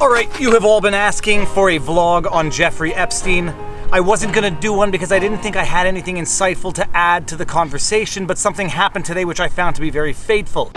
Alright, you have all been asking for a vlog on Jeffrey Epstein. I wasn't gonna do one because I didn't think I had anything insightful to add to the conversation, but something happened today which I found to be very fateful.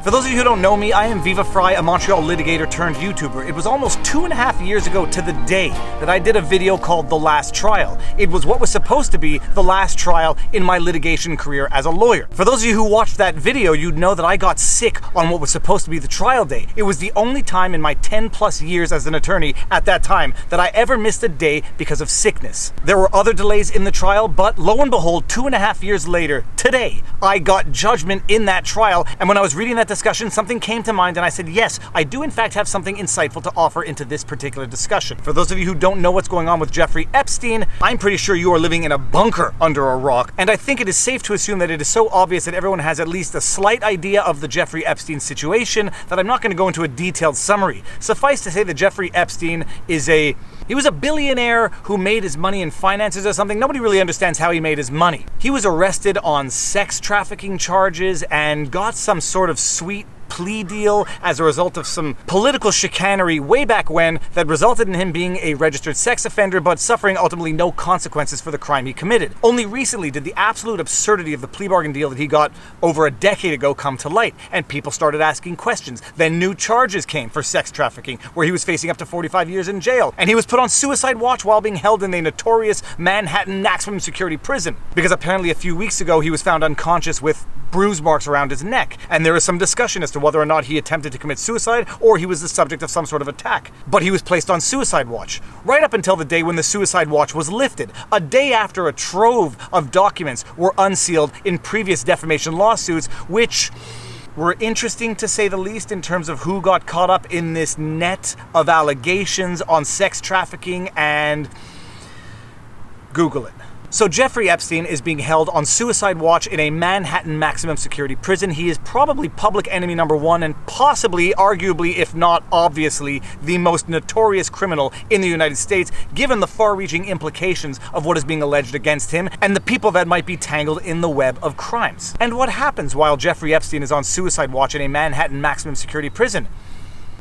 For those of you who don't know me, I am Viva Fry, a Montreal litigator turned YouTuber. It was almost 2.5 years ago to the day that I did a video called The Last Trial. It was what was supposed to be the last trial in my litigation career as a lawyer. For those of you who watched that video, you'd know that I got sick on what was supposed to be the trial day. It was the only time in my 10+ years as an attorney at that time that I ever missed a day because of sickness. There were other delays in the trial, but lo and behold, 2.5 years later, today, I got judgment in that trial, and when I was reading that discussion, something came to mind and I said, yes, I do in fact have something insightful to offer into this particular discussion. For those of you who don't know what's going on with Jeffrey Epstein, I'm pretty sure you are living in a bunker under a rock, and I think it is safe to assume that it is so obvious that everyone has at least a slight idea of the Jeffrey Epstein situation that I'm not going to go into a detailed summary. Suffice to say that Jeffrey Epstein he was a billionaire who made his money in finances or something. Nobody really understands how he made his money. He was arrested on sex trafficking charges and got some sort of sweet plea deal as a result of some political chicanery way back when that resulted in him being a registered sex offender but suffering ultimately no consequences for the crime he committed. Only recently did the absolute absurdity of the plea bargain deal that he got over a decade ago come to light, and people started asking questions. Then new charges came for sex trafficking, where he was facing up to 45 years in jail, and he was put on suicide watch while being held in a notorious Manhattan maximum security prison, because apparently a few weeks ago he was found unconscious with bruise marks around his neck, and there was some discussion as to whether or not he attempted to commit suicide or he was the subject of some sort of attack. But he was placed on suicide watch, right up until the day when the suicide watch was lifted, a day after a trove of documents were unsealed in previous defamation lawsuits, which were interesting to say the least in terms of who got caught up in this net of allegations on sex trafficking, and Google it. So Jeffrey Epstein is being held on suicide watch in a Manhattan maximum security prison. He is probably public enemy number one and possibly, arguably, if not obviously, the most notorious criminal in the United States, given the far-reaching implications of what is being alleged against him and the people that might be tangled in the web of crimes. And what happens while Jeffrey Epstein is on suicide watch in a Manhattan maximum security prison?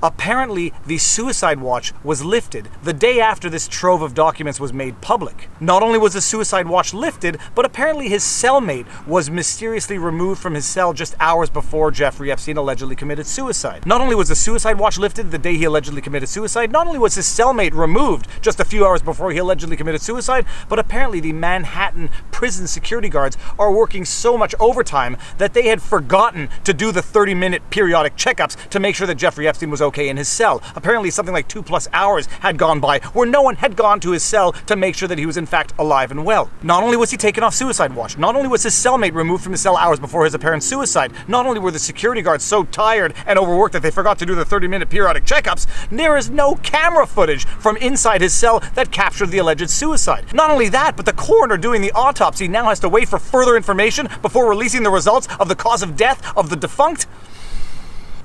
Apparently, the suicide watch was lifted the day after this trove of documents was made public. Not only was the suicide watch lifted, but apparently his cellmate was mysteriously removed from his cell just hours before Jeffrey Epstein allegedly committed suicide. Not only was the suicide watch lifted the day he allegedly committed suicide, not only was his cellmate removed just a few hours before he allegedly committed suicide, but apparently the Manhattan prison security guards are working so much overtime that they had forgotten to do the 30-minute periodic checkups to make sure that Jeffrey Epstein was okay in his cell. Apparently something like 2+ hours had gone by where no one had gone to his cell to make sure that he was in fact alive and well. Not only was he taken off suicide watch, not only was his cellmate removed from his cell hours before his apparent suicide, not only were the security guards so tired and overworked that they forgot to do the 30-minute periodic checkups, there is no camera footage from inside his cell that captured the alleged suicide. Not only that, but the coroner doing the autopsy now has to wait for further information before releasing the results of the cause of death of the defunct.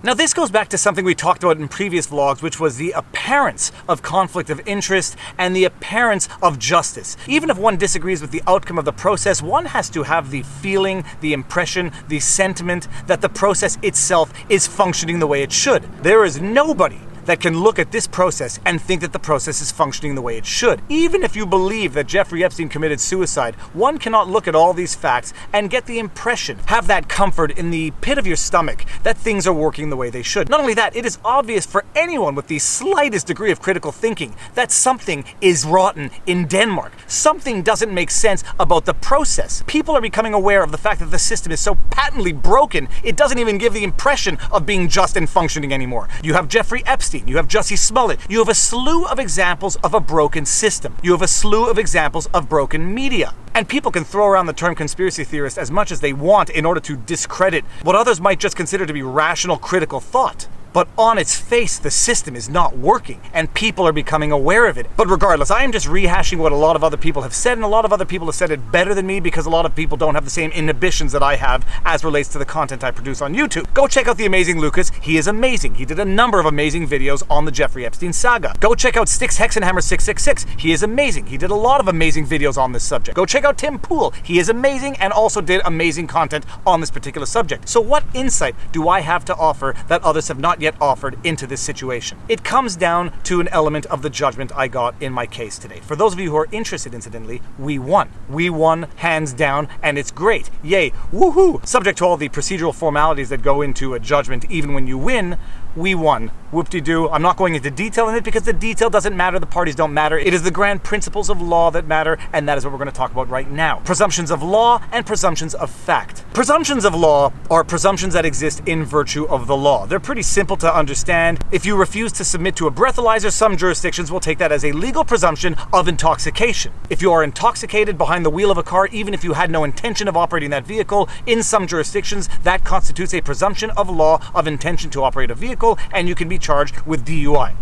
Now this goes back to something we talked about in previous vlogs, which was the appearance of conflict of interest and the appearance of justice. Even if one disagrees with the outcome of the process, one has to have the feeling, the impression, the sentiment that the process itself is functioning the way it should. There is nobody that can look at this process and think that the process is functioning the way it should. Even if you believe that Jeffrey Epstein committed suicide, one cannot look at all these facts and get the impression, have that comfort in the pit of your stomach that things are working the way they should. Not only that, it is obvious for anyone with the slightest degree of critical thinking that something is rotten in Denmark. Something doesn't make sense about the process. People are becoming aware of the fact that the system is so patently broken, it doesn't even give the impression of being just and functioning anymore. You have Jeffrey Epstein, you have Jussie Smollett, you have a slew of examples of a broken system. You have a slew of examples of broken media. And people can throw around the term conspiracy theorist as much as they want in order to discredit what others might just consider to be rational critical thought. But on its face, the system is not working, and people are becoming aware of it. But regardless, I am just rehashing what a lot of other people have said, and a lot of other people have said it better than me because a lot of people don't have the same inhibitions that I have as relates to the content I produce on YouTube. Go check out the amazing Lucas. He is amazing. He did a number of amazing videos on the Jeffrey Epstein saga. Go check out Styx Hexenhammer 666. He is amazing. He did a lot of amazing videos on this subject. Go check out Tim Pool. He is amazing and also did amazing content on this particular subject. So what insight do I have to offer that others have not yet offered into this situation? It comes down to an element of the judgment I got in my case today. For those of you who are interested, incidentally, we won. We won hands down, and it's great. Yay, woohoo! Subject to all the procedural formalities that go into a judgment, even when you win, we won. Whoop-de-doo. I'm not going into detail in it because the detail doesn't matter, the parties don't matter. It is the grand principles of law that matter, and that is what we're going to talk about right now. Presumptions of law and presumptions of fact. Presumptions of law are presumptions that exist in virtue of the law. They're pretty simple to understand. If you refuse to submit to a breathalyzer, some jurisdictions will take that as a legal presumption of intoxication. If you are intoxicated behind the wheel of a car, even if you had no intention of operating that vehicle, in some jurisdictions, that constitutes a presumption of law of intention to operate a vehicle, and you can be charged with DUI.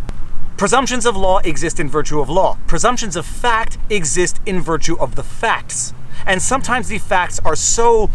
Presumptions of law exist in virtue of law. Presumptions of fact exist in virtue of the facts. And sometimes the facts are so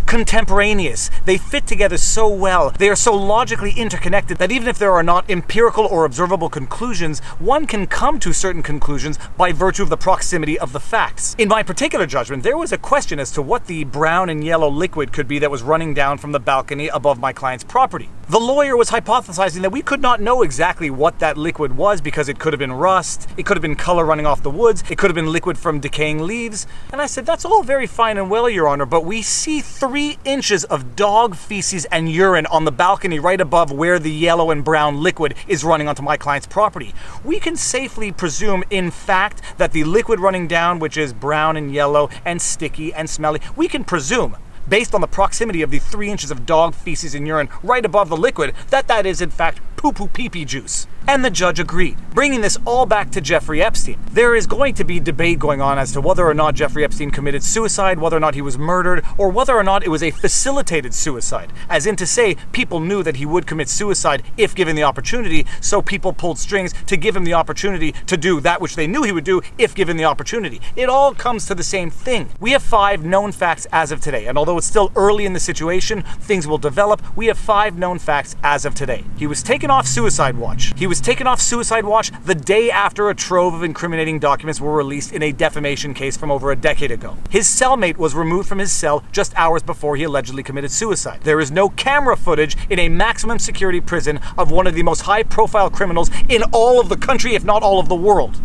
contemporaneous, they fit together so well, they are so logically interconnected that even if there are not empirical or observable conclusions, one can come to certain conclusions by virtue of the proximity of the facts. In my particular judgment, there was a question as to what the brown and yellow liquid could be that was running down from the balcony above my client's property. The lawyer was hypothesizing that we could not know exactly what that liquid was because it could have been rust, it could have been color running off the woods, it could have been liquid from decaying leaves. And I said, that's all very fine and well, Your Honor, but we see 3 inches of dog feces and urine on the balcony right above where the yellow and brown liquid is running onto my client's property. We can safely presume, in fact, that the liquid running down, which is brown and yellow and sticky and smelly, we can presume, based on the proximity of the 3 inches of dog feces and urine right above the liquid, that is in fact poo-poo pee-pee juice. And the judge agreed. Bringing this all back to Jeffrey Epstein, there is going to be debate going on as to whether or not Jeffrey Epstein committed suicide, whether or not he was murdered, or whether or not it was a facilitated suicide. As in to say, people knew that he would commit suicide if given the opportunity, so people pulled strings to give him the opportunity to do that which they knew he would do if given the opportunity. It all comes to the same thing. We have 5 known facts as of today, and although it's still early in the situation, things will develop. We have 5 known facts as of today. He was taken off suicide watch. He was taken off suicide watch the day after a trove of incriminating documents were released in a defamation case from over a decade ago. His cellmate was removed from his cell just hours before he allegedly committed suicide. There is no camera footage in a maximum security prison of one of the most high-profile criminals in all of the country, if not all of the world.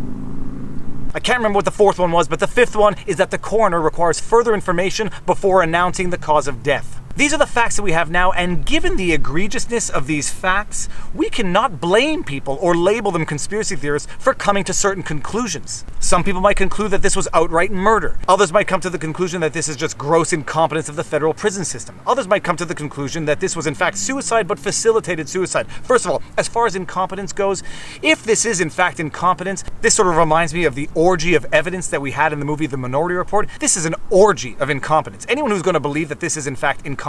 I can't remember what the 4th one was, but the 5th one is that the coroner requires further information before announcing the cause of death. These are the facts that we have now, and given the egregiousness of these facts, we cannot blame people or label them conspiracy theorists for coming to certain conclusions. Some people might conclude that this was outright murder. Others might come to the conclusion that this is just gross incompetence of the federal prison system. Others might come to the conclusion that this was in fact suicide, but facilitated suicide. First of all, as far as incompetence goes, if this is in fact incompetence, this sort of reminds me of the orgy of evidence that we had in the movie The Minority Report. This is an orgy of incompetence. Anyone who's going to believe that this is in fact incompetence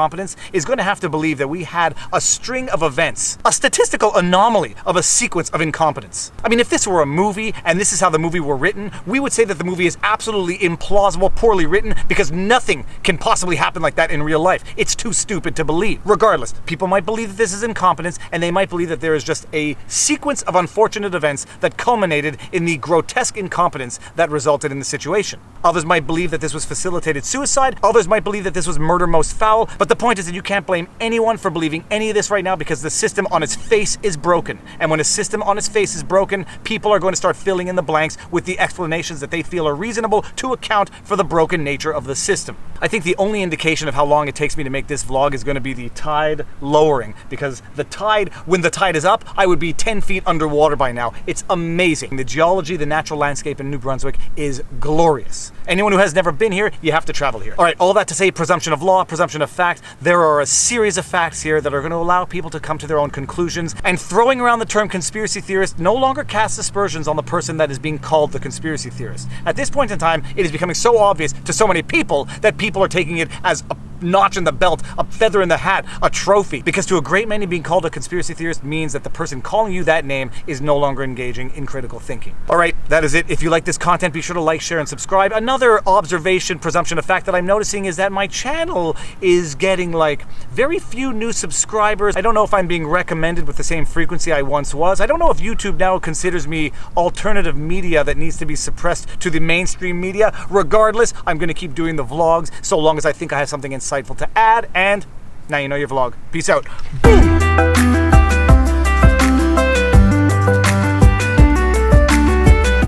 is going to have to believe that we had a string of events, a statistical anomaly of a sequence of incompetence. I mean, if this were a movie and this is how the movie were written, we would say that the movie is absolutely implausible, poorly written, because nothing can possibly happen like that in real life. It's too stupid to believe. Regardless, people might believe that this is incompetence, and they might believe that there is just a sequence of unfortunate events that culminated in the grotesque incompetence that resulted in the situation. Others might believe that this was facilitated suicide. Others might believe that this was murder most foul. But the point is that you can't blame anyone for believing any of this right now because the system on its face is broken. And when a system on its face is broken, people are going to start filling in the blanks with the explanations that they feel are reasonable to account for the broken nature of the system. I think the only indication of how long it takes me to make this vlog is going to be the tide lowering, because the tide, when the tide is up, I would be 10 feet underwater by now. It's amazing. The geology, the natural landscape in New Brunswick is glorious. Anyone who has never been here, you have to travel here. All right, all that to say, presumption of law, presumption of fact. There are a series of facts here that are going to allow people to come to their own conclusions, and throwing around the term conspiracy theorist no longer casts aspersions on the person that is being called the conspiracy theorist. At this point in time, it is becoming so obvious to so many people that people are taking it as a notch in the belt, a feather in the hat, a trophy. Because to a great many, being called a conspiracy theorist means that the person calling you that name is no longer engaging in critical thinking. All right, that is it. If you like this content, be sure to like, share, and subscribe. Another observation, presumption of fact that I'm noticing is that my channel is getting like very few new subscribers. I don't know if I'm being recommended with the same frequency I once was. I don't know if YouTube now considers me alternative media that needs to be suppressed to the mainstream media. Regardless, I'm going to keep doing the vlogs so long as I think I have something insightful to add. And now you know your vlog. Peace out. Boom!